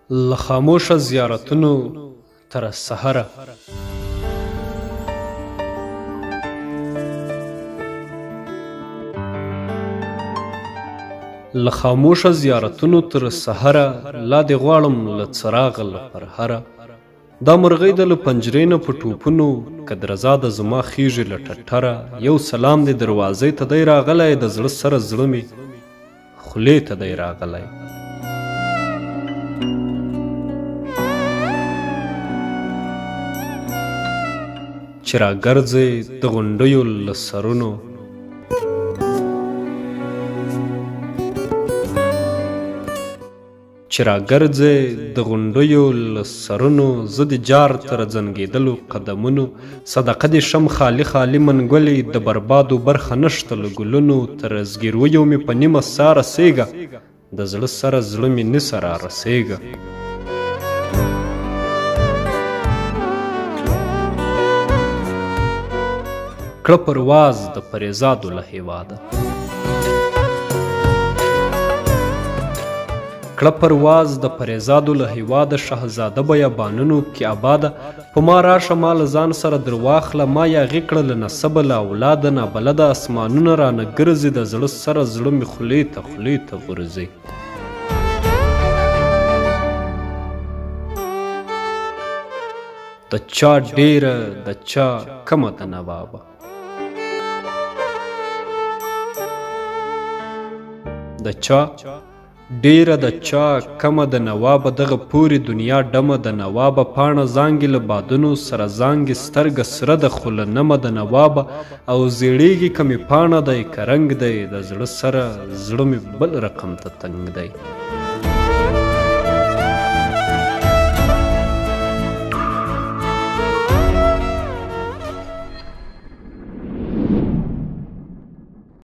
له خاموشه زیارتونو تر سحره له خاموشه زیارتونو تر سحره لا دې غواړم له څراغه له پرهره دا مرغۍ د له پنجرې نه په ټوپونو که درزا د زما خیږي له ټټره یو سلام دې دروازې ته دی راغلی د زړه سره زړه مې خولې ته دی راغلی چې راګرځې د غونډیو له سرونو چې راګرځې د غونډیو له سرونو زه د جار تر زنګېدلو قدمونو صدقه دې شم خالي خالي منګولې د بربادو برخه نشته له ګلونو تر زګیرویو مې په نیمه ساه رسېږه د زړه سره زړه مې نیسه را رسېږه کړه پرواز د پریزادو له هېواده کړه پرواز د پریزادو له هېواده شهزاده بیابانونو کې آباده په ما راشه ما له ځان سره در واخله ما یاغې کړه له نسبه له اولاده نابلده اسمانونه رانه ګرځي د زړه سره زړه مې خولې ته غورځي د چا ډېره د چا کمه د نوابه د چا ډیره د چا کمه د نوابه دغه پورې دنیا ډمه د نوابه پاڼه زانګې له بادونو سره زانګې سترګه سره د خو له نمه د نوابه او زیړیږي که مې پاڼه دی که رنګ دی د زړه سره زړه مې بل رقم ته تنګ دی